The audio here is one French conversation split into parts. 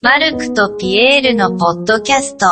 マルクとピエールのポッドキャスト。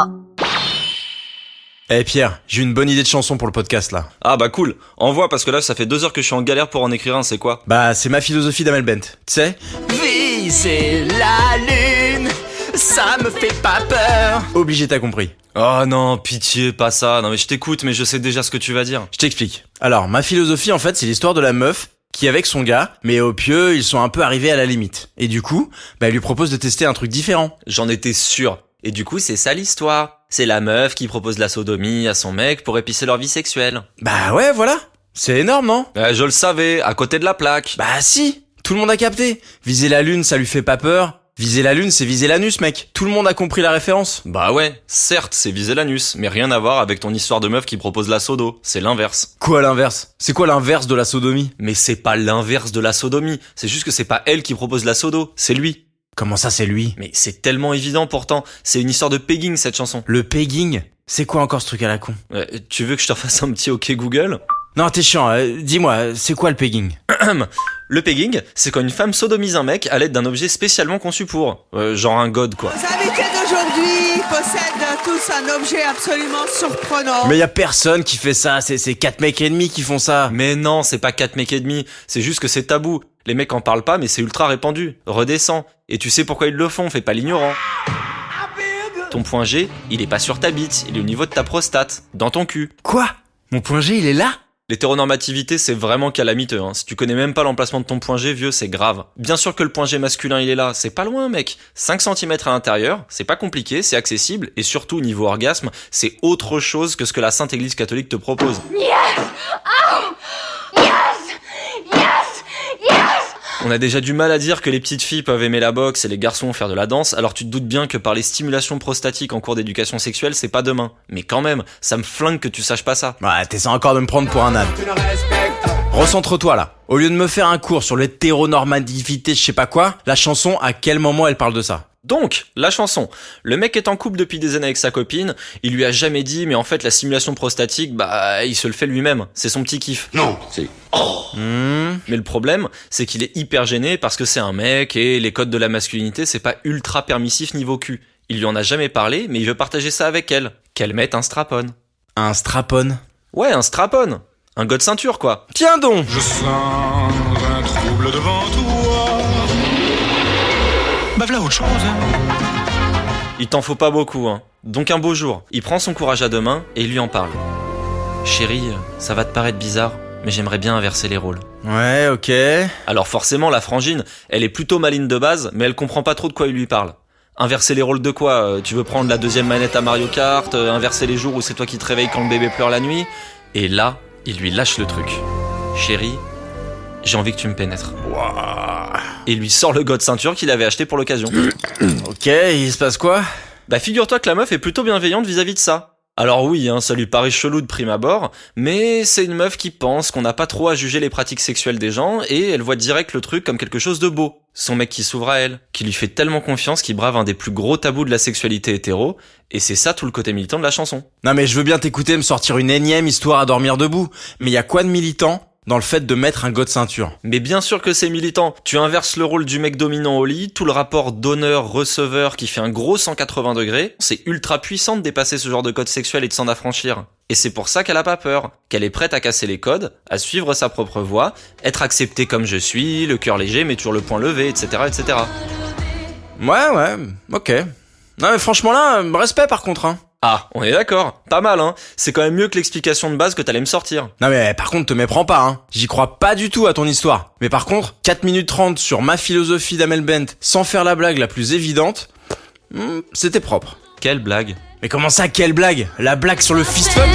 Eh Pierre, j'ai une bonne idée de chanson pour le podcast là. Ah bah cool, envoie parce que là ça fait 2 heures que je suis en galère pour en écrire un, c'est quoi? Bah c'est ma philosophie d'Amel Bent, tu sais. Viser la lune, ça me fait pas peur. Obligé, t'as compris. Oh non, pitié, pas ça, non mais je t'écoute mais je sais déjà ce que tu vas dire. Je t'explique. Alors, ma philosophie en fait c'est l'histoire de la meuf qui est avec son gars, mais au pieu ils sont un peu arrivés à la limite. Et du coup, bah elle lui propose de tester un truc différent. J'en étais sûr. Et du coup c'est ça l'histoire. C'est la meuf qui propose la sodomie à son mec pour épicer leur vie sexuelle. Bah ouais, voilà. C'est énorme, non? Je le savais, à côté de la plaque. Bah si, tout le monde a capté. Viser la lune, ça lui fait pas peur. Viser la lune, c'est viser l'anus, mec. Tout le monde a compris la référence. Bah ouais, certes c'est viser l'anus, mais rien à voir avec ton histoire de meuf qui propose la sodo, c'est l'inverse. Quoi l'inverse? C'est quoi l'inverse de la sodomie? Mais c'est pas l'inverse de la sodomie, c'est juste que c'est pas elle qui propose la sodo, c'est lui. Comment ça c'est lui? Mais c'est tellement évident pourtant, c'est une histoire de pegging cette chanson. Le pegging? C'est quoi encore ce truc à la con? Tu veux que je te refasse un petit OK Google? Non, t'es chiant, dis-moi, c'est quoi le pegging? Le pegging, c'est quand une femme sodomise un mec à l'aide d'un objet spécialement conçu pour. Genre un god quoi. Les invités d'aujourd'hui possèdent tous un objet absolument surprenant. Mais y a personne qui fait ça, c'est 4 mecs et demi qui font ça. Mais non, c'est pas 4 mecs et demi, c'est juste que c'est tabou. Les mecs en parlent pas mais c'est ultra répandu. Redescends. Et tu sais pourquoi ils le font, fais pas l'ignorant. Ton point G, il est pas sur ta bite, il est au niveau de ta prostate, dans ton cul. Quoi? Mon point G, il est là? L'hétéronormativité, c'est vraiment calamiteux, hein. Si tu connais même pas l'emplacement de ton point G, vieux, c'est grave. Bien sûr que le point G masculin, il est là, c'est pas loin, mec. 5 cm à l'intérieur, c'est pas compliqué, c'est accessible, et surtout, niveau orgasme, c'est autre chose que ce que la Sainte Église catholique te propose. Yes! Oh! Yes! Yes! Yes! On a déjà du mal à dire que les petites filles peuvent aimer la boxe et les garçons faire de la danse, alors tu te doutes bien que par les stimulations prostatiques en cours d'éducation sexuelle, c'est pas demain. Mais quand même, ça me flingue que tu saches pas ça. Ouais, t'essaies encore de me prendre pour un âne. Recentre-toi là. Au lieu de me faire un cours sur l'hétéronormativité, je sais pas quoi, la chanson, à quel moment elle parle de ça? Donc, la chanson. Le mec est en couple depuis des années avec sa copine, il lui a jamais dit, mais en fait la stimulation prostatique, bah il se le fait lui-même, c'est son petit kiff. Non, c'est... Mais le problème, c'est qu'il est hyper gêné parce que c'est un mec et les codes de la masculinité, c'est pas ultra permissif niveau cul. Il lui en a jamais parlé, mais il veut partager ça avec elle. Qu'elle mette un strap-on. Un strap-on? Ouais, un strap-on. Un god ceinture, quoi. Tiens donc! Je sens un trouble devant toi. Bah voilà autre chose. Il t'en faut pas beaucoup, hein. Donc un beau jour, il prend son courage à deux mains et il lui en parle. Chérie, ça va te paraître bizarre, mais j'aimerais bien inverser les rôles. Ouais, ok. Alors forcément, la frangine, elle est plutôt maligne de base, mais elle comprend pas trop de quoi il lui parle. Inverser les rôles de quoi? Tu veux prendre la deuxième manette à Mario Kart? Inverser les jours où c'est toi qui te réveilles quand le bébé pleure la nuit? Et là, il lui lâche le truc. Chérie, j'ai envie que tu me pénètres. Wow. Et il lui sort le god ceinture qu'il avait acheté pour l'occasion. Ok, il se passe quoi? Bah figure-toi que la meuf est plutôt bienveillante vis-à-vis de ça. Alors oui, hein, ça lui paraît chelou de prime abord, mais c'est une meuf qui pense qu'on n'a pas trop à juger les pratiques sexuelles des gens, et elle voit direct le truc comme quelque chose de beau. Son mec qui s'ouvre à elle, qui lui fait tellement confiance qu'il brave un des plus gros tabous de la sexualité hétéro, et c'est ça tout le côté militant de la chanson. Non mais je veux bien t'écouter me sortir une énième histoire à dormir debout, mais y a quoi de militant dans le fait de mettre un god ceinture? Mais bien sûr que c'est militant. Tu inverses le rôle du mec dominant au lit, tout le rapport donneur-receveur qui fait un gros 180 degrés. C'est ultra puissant de dépasser ce genre de code sexuel et de s'en affranchir. Et c'est pour ça qu'elle a pas peur, qu'elle est prête à casser les codes, à suivre sa propre voie, être acceptée comme je suis, le cœur léger mais toujours le poing levé, etc., etc. Ouais, ok. Non mais franchement là, respect par contre, hein. Ah, on est d'accord, pas mal hein, c'est quand même mieux que l'explication de base que t'allais me sortir. Non mais par contre te méprends pas, hein. J'y crois pas du tout à ton histoire. Mais par contre, 4 minutes 30 sur ma philosophie d'Amel Bent sans faire la blague la plus évidente, c'était propre. Quelle blague? Mais comment ça, quelle blague? La blague sur le fist fuck?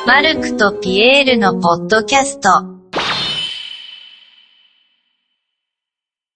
マルクとピエールのポッドキャスト。